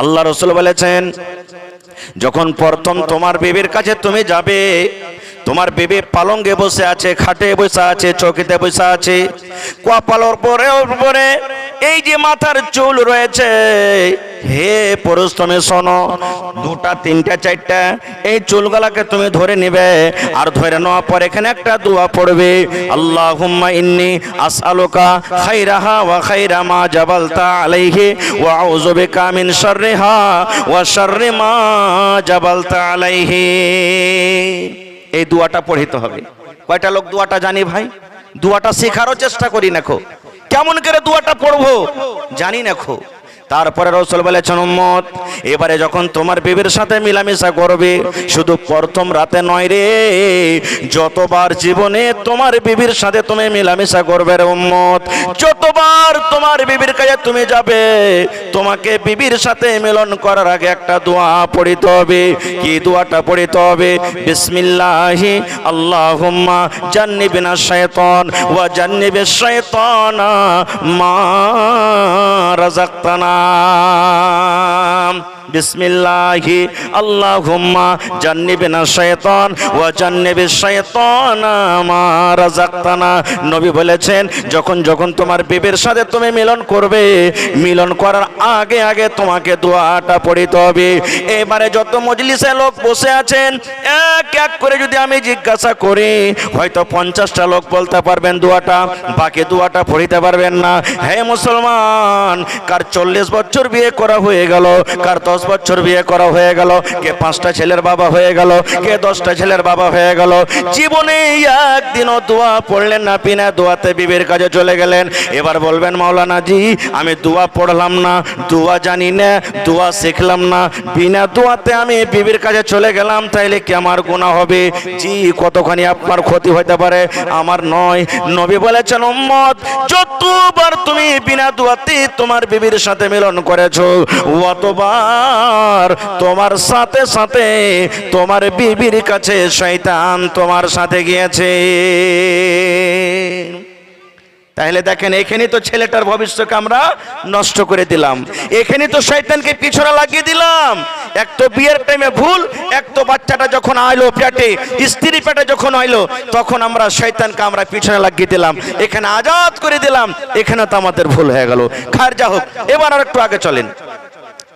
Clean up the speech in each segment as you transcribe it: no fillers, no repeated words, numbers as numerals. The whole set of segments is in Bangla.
আল্লাহ রাসূল বলেছেন, যখন প্রথম তোমার বিবির কাছে তুমি যাবে, তোমার বিবি পালঙ্গে বসে আছে, খাটে বসে আছে, চৌকিতে বসে আছে, কপালের পরে এই যে মাথার চুল রয়েছে, হে পুরুষ তুমি শোনো, দুটা তিনটা চারটা এই চুলগুলাকে তুমি ধরে নিবে, আর ধরে নেওয়ার পর এখানে একটা দোয়া পড়বে, আল্লাহুম্মা ইন্নী আসআলুকা খাইরাহা ওয়া খাইরা মা জাবালতা আলাইহি ওয়া আউযু বিকা মিন শাররিহা ওয়া শাররি মা জাবালতা আলাইহি। এই দোয়াটা পড়িতে হবে। কয়টা লোক দোয়াটা জানি ভাই? দোয়াটা শেখারও চেষ্টা করি নাকো, কেমন করে দোয়াটা পড়বো জানি নাকো। তারপরে রাসূল বলেছেন, উম্মত এবারে যখন তোমার বিবির সাথে মিলামিশা করবে, শুধু প্রথম রাতে নয় রে, যতবার জীবনে তোমার বিবির সাথে তুমি মিলামিশা করবে রে উম্মত, যতবার তোমার বিবির কাছে তুমি যাবে, তোমাকে বিবির সাথে মিলন করার আগে একটা দোয়া পড়িতে হবে। কি দোয়াটা পড়িতে হবে? বিসমিল্লাহি আল্লাহুম্মা জান্নিবিনা শাইতান ওয়া জান্নিবিশ শাইতানা মা রাযাকতানা। বিসমিল্লাহি আল্লাহুম্মা জান্নিবিনা শাইতান ওয়া জান্নিবিশ শাইতানা মা রাযাকতানা। নবী বলেছেন, যখন যখন তোমার বিবির সাথে তুমি মিলন করবে, মিলন করার আগে আগে তোমাকে দোয়াটা পড়িতে হবে। এবারে যত মজলিসে লোক বসে আছেন, এক এক করে যদি আমি জিজ্ঞাসা করি, হয়তো 50টা লোক বলতে পারবেন দোয়াটা, বাকি দোয়াটা পড়িতে পারবেন না। হে মুসলমান, কার 40 বছর বিয়ে করা হয়ে গেল, কার 10 বছর বিয়ে করা হয়ে গেল, কে 5টা ছেলের বাবা হয়ে গেল, কে 10টা ছেলের বাবা হয়ে গেল, জীবনে একদিনও দোয়া পড়লেন না, বিনা দোয়াতে বিবির কাছে চলে গেলেন। এবার বলবেন, মাওলানা জি আমি দোয়া পড়লাম না, দোয়া জানি না, দোয়া শিখলাম না, বিনা দোয়াতে আমি বিবির কাছে চলে গেলাম, তাইলে কি আমার গুনাহ হবে? জি, কতখানি আপনার ক্ষতি হতে পারে, আমার নয়। নবী বলেছেন, উম্মত যতবার তুমি বিনা দোয়াতে তোমার বিবির সাথে মিলন করেছো, অতবার তোমার সাথে সাথে তোমার বিবির কাছে শয়তান তোমার সাথে গিয়েছে। তাহলে দেখেন, এখানে তো ছেলেটার ভবিষ্যৎকে আমরা নষ্ট করে দিলাম, এখানে তো শয়তানকে পিছনে লাগিয়ে দিলাম। এক তো বিয়ের টাইমে ভুল, এক তো বাচ্চাটা যখন আইলো পেটে, স্ত্রী পেটে যখন আইলো, তখন আমরা শয়তানকে আমরা পিছনে লাগিয়ে দিলাম, এখানে আজাদ করে দিলাম, এখানে তো আমাদের ভুল হয়ে গেল। খার যা হোক, এবার আর একটু আগে চলেন।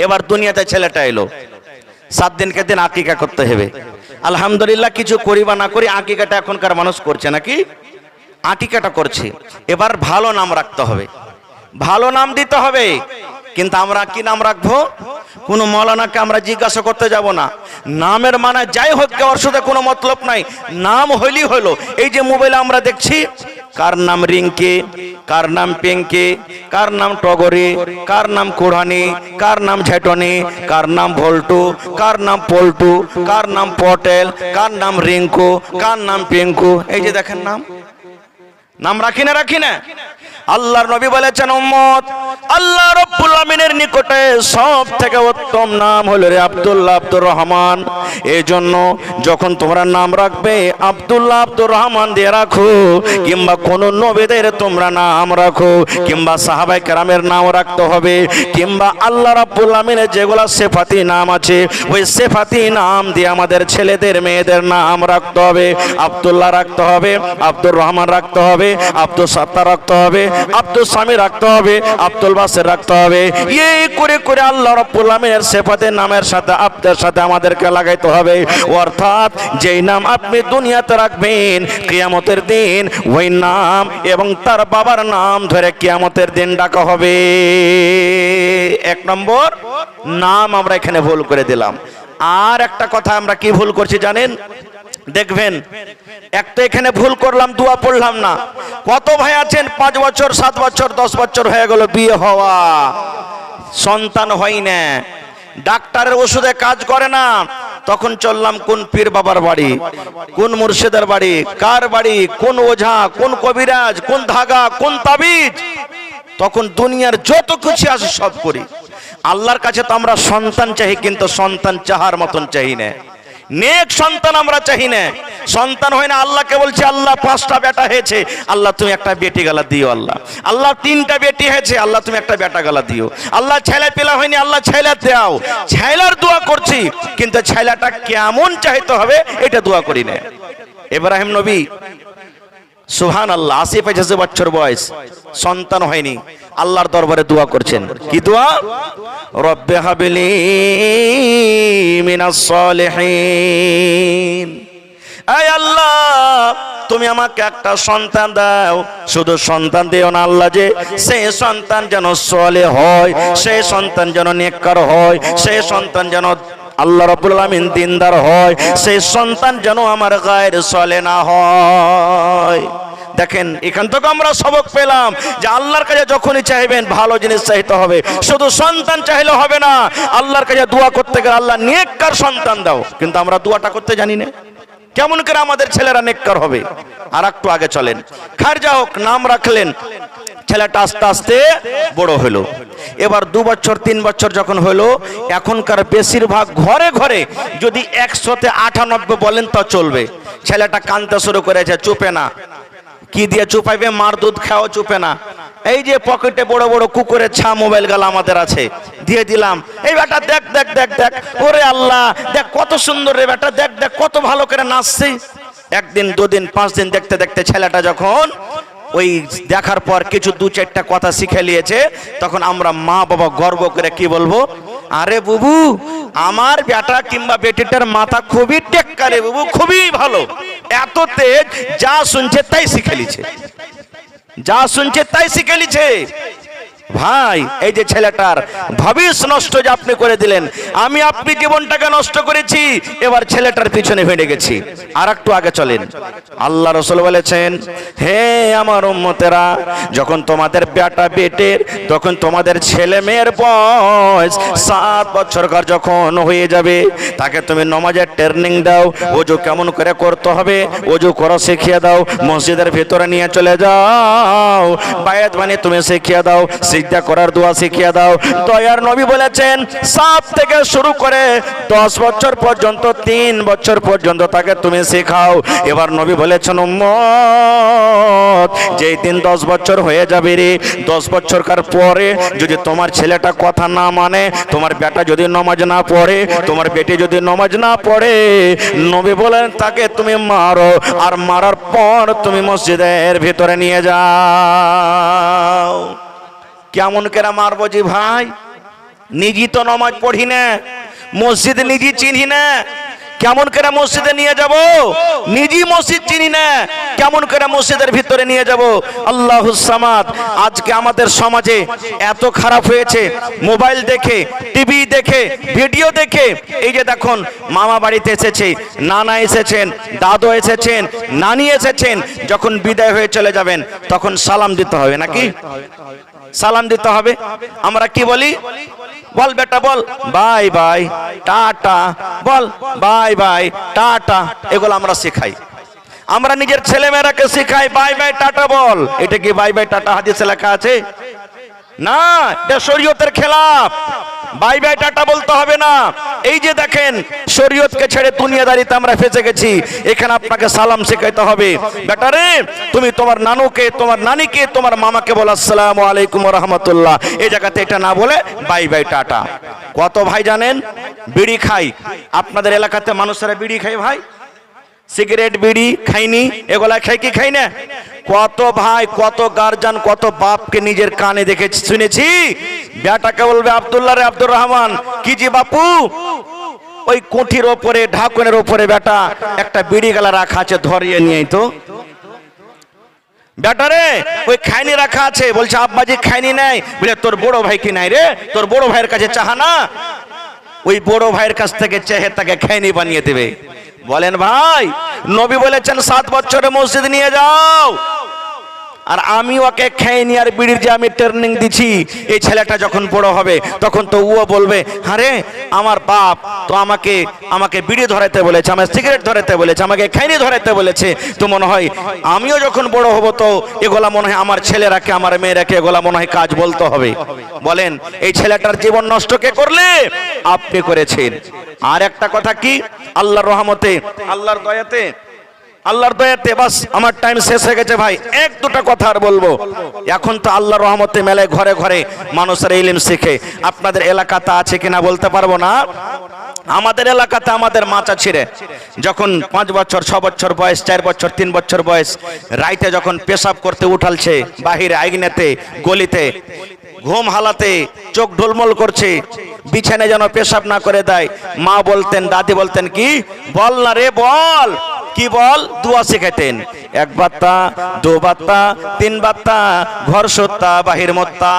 এবার দুনিয়াতে ছেলেটা এলো, 7 দিনকে দিন আকিকা করতে হবে। আলহামদুলিল্লাহ, কিছু করি বা না করি আকিকাটা এখনকার মানুষ করছে নাকি? আকিকাটা করছে। এবার ভালো নাম রাখতে হবে, ভালো নাম দিতে হবে। কিন্তু আমরা কি নাম রাখবো? কোনো মৌলানাকে আমরা জিজ্ঞাসা করতে যাব না। নামের মানে যাই হোক, ওর সাথে কোনো মতলব নাই, নাম হইলি হলো। এই যে মোবাইলে আমরা দেখছি, কার নাম রিঙ্কি, কার নাম পিঙ্কি, কার নাম টগরি, কার নাম কুড়ানি, কার নাম ঝেটনি, কার নাম ভল্টু, কার নাম পল্টু, কার নাম পটেল, কার নাম রিঙ্কু, কার নাম পিঙ্কু। এই যে দেখেন, নাম রাখি না, রাখি না। আল্লাহর নবী বলেছেন, উম্মত আল্লাহ রাব্বুল আমিনের নিকটে সবথেকে উত্তম নাম হলো রে আব্দুল্লাহ, আব্দুর রহমান। এই জন্য যখন তোমরা নাম রাখবে, আব্দুল্লাহ, আব্দুর রহমান দিয়ে রাখো, কিংবা কোন নবীদের তোমরা নাম রাখো, কিংবা সাহাবায়ে কেরামের নাম রাখতে হবে, কিংবা আল্লাহ রাব্বুল আমিনের যেগুলা সিফাতি নাম আছে, ওই সিফাতি নাম দিয়ে আমাদের ছেলেদের মেয়েদের নাম রাখতে হবে। আব্দুল্লাহ রাখতে হবে, আব্দুর রহমান রাখতে হবে, আব্দুল সাত্তার রাখতে হবে, আব্দুল সামি রাখতে হবে, আব্দুল বাসির রাখতে হবে। এই করে করে আল্লাহ রাব্বুল আমিনের সিফাতের নামের সাথে আপনার সাথে আমাদেরকে লাগাইতে হবে। অর্থাৎ যেই নাম আপনি দুনিয়াতে রাখবেন, কিয়ামতের দিন ওই নাম এবং তার বাবার নাম ধরে কিয়ামতের দিন ডাকা হবে। 1 নম্বর নাম আমরা এখানে ভুল করে দিলাম। আর একটা কথা আমরা কি ভুল করছি জানেন? দেখবেন, এক তো এখানে ভুল করলাম, দোয়া পড়লাম না। কত ভাই আছেন 5 বছর 7 বছর 10 বছর হয়ে গেল বিয়ে হওয়া, সন্তান হয় না, ডাক্তারের ওষুধে কাজ করে না, তখন চললাম কোন পীর বাবার বাড়ি, কোন মুর্শিদের বাড়ি, কার বাড়ি, কোন ওঝা, কোন কবিরাজ, কোন ধাগা, কোন তাবিজ, তখন দুনিয়ার যত কিছু আছে সব করি। আল্লাহর কাছে তো আমরা সন্তান চাই, কিন্তু সন্তান চাহার মতন চাই না। নেক সন্তান আমরা চাই না। সন্তান হয় না, আল্লাহকে বলছে আল্লাহ 5টা বেটা হয়েছে, আল্লাহ তুমি একটা বেটি গালা দিও। আল্লাহ আল্লাহ 3টা বেটি হয়েছে, আল্লাহ তুমি একটা বেটা গালা দিও। আল্লাহ ছেলে পেলা হয়নি, আল্লাহ ছেলে দাও। ছেলার দোয়া করছি, কিন্তু ছেলেটা কেমন চাইতে হবে এটা দোয়া করি না। ইব্রাহিম নবী সুবহানাল্লাহ 80-85 বছর বয়স, সন্তান হয়নি, আল্লাহর দরবারে দোয়া করছেন। কি দোয়া? রব্বে হাবলি মিনাস সলিহিন। আয় আল্লাহ তুমি আমাকে একটা সন্তান দাও। শুধু সন্তান দিও না আল্লাহ, যে সেই সন্তান যেন সলেহ হয়, সেই সন্তান যেন নেককার হয়, সেই সন্তান যেন আল্লাহ রাব্বুল আলামিন দিনদার হয়, সেই সন্তান যেন আমার গায়ের চলে না হয়। দেখেন এখান থেকে আমরা সবক পেলাম যে আল্লাহর কাছে যখনই চাইবেন ভালো জিনিস চাইতে হবে, শুধু সন্তান চাইলে হবে না। আল্লাহর কাছে দোয়া করতে গেলে আল্লাহ নেককার সন্তান দাও, কিন্তু আমরা দোয়াটা করতে জানি না। কেমন করে আমাদের ছেলেরা নেককার হবে? আর একটু আগে চলেন। খার যা হোক, নাম রাখলেন, ছেলেটা আস্তে আস্তে বড় হলো। এবার 2 বছর 3 বছর যখন হলো, এখনকার বেশিরভাগ ঘরে ঘরে যদি 100-98 বলেন তা চলবে। ছেলেটা কাঁদতে শুরু করেছে, চুপে না। কি দিয়ে চুপাইবে? মার দুধ খাওয়া চুপে না। এই যে পকেটে বড় বড় কুকুরের ছা মোবাইল গাল আমাদের আছে, দিয়ে দিলাম। এই বেটা দেখ দেখ দেখ দেখ, ওরে আল্লাহ দেখ কত সুন্দর রে বেটা, দেখ দেখ কত ভালো করে নাচছে। 1 দিন 2 দিন 5 দিন দেখতে দেখতে ছেলেটা যখন ওই দেখার পর কিছু 2-4টা কথা শিখে নিয়েছে, তখন আমরা মা বাবা গর্ব করে কি বলবো? আরে বুবু, আমার বেটা কিংবা বেটিটার মাথা খুবই টেক্কা রে বুবু, খুবই ভালো, এত তেজ, যা শুনছে তাই শিখে লিছে, যা শুনছে তাই শিখে লিছে। ভাই এই যে ছেলেটার ভবিষ্যৎ নষ্ট যে আপনি করে দিলেন, আমি আপনি জীবনটাকে নষ্ট করেছি, এবার ছেলেটার পিছনে ভেড়ে গেছি। আর একটু আগে চলেন। আল্লাহ রাসূল বলেছেন, হে আমার উম্মতেরা, যখন তোমাদের বেটা বেটের, তখন তোমাদের ছেলে মেয়ের বয়স 7 বছরকার যখন হয়ে যাবে, তাকে তুমি নামাজের ট্রেনিং দাও, ওযু কেমন করে করতে হবে ওযু করা শিখিয়ে দাও, মসজিদের ভিতরে নিয়ে চলে যাও, বায়াত বানিয়ে তুমি শিখিয়ে দাও, সিজদা করার দোয়া শিখিয়ে দাও। দয়ার নবী বলেছেন 7 থেকে শুরু করে 10 বছর পর্যন্ত, 3 বছর পর্যন্ত তাকে তুমি শেখাও। এবার নবী বলেছেন, উম্মত যেই দিন 10 বছর হয়ে যাবে রে, 10 বছরকার পরে যদি তোমার ছেলেটা কথা না মানে, তোমার বেটা যদি নামাজ না পড়ে, তোমার বেটি যদি নামাজ না পড়ে, নবী বলেন তাকে তুমি মারো, আর মারার পর তুমি মসজিদের ভিতরে নিয়ে যাও। কেমন করে মারবো জি ভাই? নিজে তো নামাজ পড়ি না, মসজিদ নিজে চিনি না, কেমন করে মসজিদে নিয়ে যাব? নিজে মসজিদ চিনি না, কেমন করে মসজিদের ভিতরে নিয়ে যাব? আল্লাহুস সামাদ। আজকে আমাদের সমাজে এত খারাপ হয়েছে, মোবাইল দেখে, টিভি দেখে, ভিডিও দেখে। এই যে দেখুন, মামা বাড়িতে এসেছে, নানা এসেছেন, দাদু এসেছেন, নানি এসেছেন, যখন বিদায় হয়ে চলে যাবেন তখন সালাম দিতে হবে নাকি? সালাম দিতে হবে। আমরা কি বলি? বল বেটা বল বাই বাই টাটা, বল বাই বাই টাটা, এগুলো আমরা শেখাই। আমরা নিজের ছেলেমেয়েরাকে শেখাই বাই বাই টাটা বল। এটা কি বাই বাই টাটা হাদিসে লেখা আছে? না, এটা শরীয়তের খেলাফ। বাই বাই টাটা বলতে হবে না। এই যে দেখেন, শরীয়তকে ছেড়ে দুনিয়াদারিতে আমরা ফেসে গেছি। এখানে আপনাকে সালাম শেখাইতে হবে। বেটা রে, তুমি তোমার নানুকে, তোমার নানিকে, তোমার মামাকে বলো আসসালামু আলাইকুম ওয়া রাহমাতুল্লাহ। এই জায়গাতে এটা না বলে বাই বাই টাটা। কত ভাই জানেন বিড়ি খাই? আপনাদের এলাকাতে মানুষেরা বিড়ি খায় ভাই, সিগারেট বিড়ি খাইনি, এগুলা খাই কি খাই না? কত ভাই, কত গার্জিয়ান, কত বাপকে নিজের কানে দেখে শুনেছি, বেটাকে বলবে আব্দুল্লাহ রে আব্দুর রহমান, কি জি বাপু, ওই কুঠির ওপরে, ঢাকনের ওপরে বেটা একটা বিড়ি গালা রাখা আছে, ধরিয়ে নিয়ে তো। বেটা রে, ওই খাইনি রাখা আছে, বলছে আব্বাজি খাইনি নাই। বলে তোর বড় ভাই কি নাই রে? তোর বড় ভাইয়ের কাছে চাহা না, ওই বড় ভাইয়ের কাছ থেকে চেহে তাকে খাইনি বানিয়ে দেবে। বলেন ভাই, নবী বলেছেন 7 বছরে মসজিদ নিয়ে যাও। আর আমি ওকে খাইনি আর বিড়ির যে আমি ট্রেনিং দিছি, এই ছেলেটা যখন বড় হবে তখন তো ও বলবে, আরে আমার বাপ তো আমাকে বিড়ি ধরাইতে বলেছে, আমাকে সিগারেট ধরাইতে বলেছে, আমাকে খাইনি ধরাইতে বলেছে, তো মনে হয় আমিও যখন বড় হব তো এগুলা মনে হয় আমার ছেলেরাকে আমার মেয়েরাকে এগুলা মনে হয় কাজ বলতে হবে। বলেন এই ছেলেটার জীবন নষ্ট কে করলে? আপনি করেছেন। আর একটা কথা কি, আল্লাহর রহমতে, আল্লাহর দয়াতে বাস আমার টাইম শেষ হয়ে গেছে ভাই, এক দুটা কথা আর বলবো। এখন তো আল্লাহর রহমতে মেলায় ঘরে ঘরে মানুষের ইলম শিখে। আপনাদের এলাকাতে আছে কিনা বলতে পারবো না। আমাদের এলাকাতে আমাদের মাচা ছিঁড়ে যখন 5 বছর 6 বছর বয়স, 4 বছর 3 বছর বয়স, রাইতে যখন পেশাব করতে উঠালছে বাহিরে আইগনেতে গলিতে, ঘুম হালাতে চোখ ঢোলমল করছে, বিছানায় যেন পেশাব না করে দেয়, মা বলতেন, দাদি বলতেন, কি বল না রে বল, কি বল? দোয়া শেখাতেন। 1 বাত্তা 2 বাত্তা 3 বাত্তা, ঘর সত্তা বাহির মত্তা,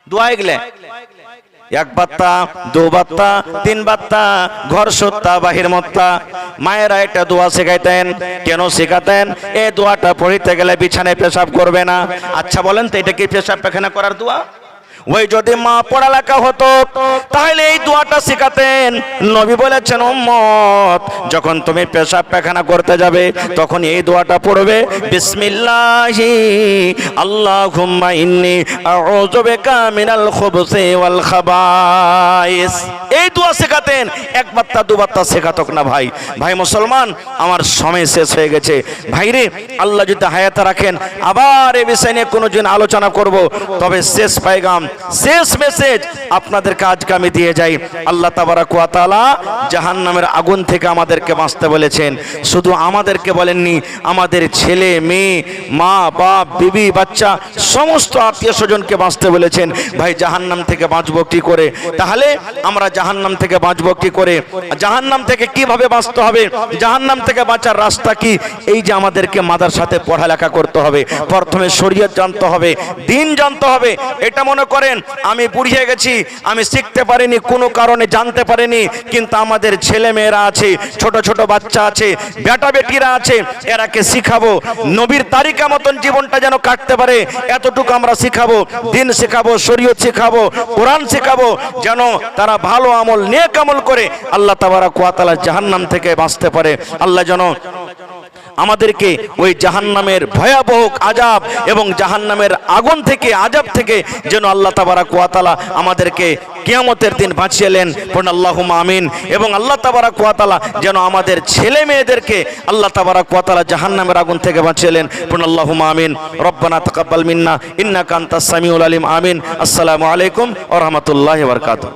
দোয়া এগুলো 1 বাত্তা 2 বাত্তা 3 বাত্তা, ঘর সত্তা বাহির মত্তা। মায়েরা একটা দোয়া শেখাইতেন। কেন শেখাতেন? এই দোয়াটা পড়িতে গেলে বিছানায় পেশাব করবে না। আচ্ছা বলেন তো এটা কি পেশাব পায়খানা করার দোয়া? ওই যদি মা পড়ালেখা হতো তাহলে এই দোয়াটা শেখাতেন। নবী বলেছেন, উম্মত যখন তুমি পেশাব পায়খানা করতে যাবে তখন এই দোয়াটা পড়বে, বিসমিল্লাহি আল্লাহুম্মা ইন্নী আউযু বিকা মিনাল খুবুসি ওয়াল খাবাইস। এই দোয়া শেখাতেন। 1 বাত্তা 2 বাত্তা শেখাতক না ভাই। ভাই মুসলমান, আমার সময় শেষ হয়ে গেছে। ভাইরে, আল্লাহ যদি হায়াতে রাখেন আবার এই বিষয় নিয়ে কোনো দিন আলোচনা করব। তবে শেষ পায়গাম, শেষ মেসেজ আপনাদেরকে আজকে আমি দিয়ে যাই। আল্লাহ তাবারাক ওয়া তাআলা জাহান্নামের আগুন থেকে আমাদেরকে বাঁচতে বলেছেন। শুধু আমাদেরকে বলেননি, আমাদের ছেলে মেয়ে, মা বাপ, বিবি বাচ্চা, সমস্ত আত্মীয় স্বজনকে বাঁচতে বলেছেন। ভাই জাহান্নাম থেকে বাঁচবো কি করে? তাহলে আমরা জাহান্নাম থেকে বাঁচবো কি করে? জাহান্নাম থেকে কিভাবে বাঁচতে হবে? জাহান্নাম থেকে বাঁচার রাস্তা কি? এই যে আমাদেরকে মাদ্রাসাতে পড়ালেখা করতে হবে, প্রথমে শরীয়ত জানতে হবে, দ্বীন জানতে হবে। এটা মনে করেন আমি বুড়িয়ে গেছি, আমি শিখতে পারিনি, কোনো কারণে জানতে পারিনি, কিন্তু আমাদের ছেলে মেয়েরা আছে, ছোট ছোট বাচ্চা আছে, বেটা বেটিরা আছে, এরাকে শিখাবো নবীর তারিকা মতন জীবনটা যেন কাটতে পারে, এতটুকু আমরা শিখাবো। দ্বীন শিখাবো, শরীয়ত শিখাবো, কোরআন শিখাবো, যেন তারা ভালো আমল, নেক আমল করে আল্লাহ তাবারাক ওয়া তাআলা জাহান্নাম থেকে বাঁচতে পারে। আল্লাহ যেন আমাদেরকে ওই জাহান্নামের ভয়াবহ আযাব এবং জাহান্নামের আগুন থেকে, আযাব থেকে যেন আল্লাহ তাবারাক ওয়া তাআলা আমাদেরকে কিয়ামতের দিন বাঁচিয়েলেন। পড়ুন আল্লাহুম্মা আমিন। এবং আল্লাহ তাবারাক ওয়া তাআলা যেন আমাদের ছেলে মেয়েদেরকে আল্লাহ তাবারাক ওয়া তাআলা জাহান্নামের আগুন থেকে বাঁচিয়েলেন। পড়ুন আল্লাহুম্মা আমিন। রব্বানা তাকাব্বাল মিন্না ইন্নাকা আনতাস সামিউল আলিম। আমিন। আসসালামু আলাইকুম ওয়া রাহমাতুল্লাহি ওয়া বারাকাতুহু।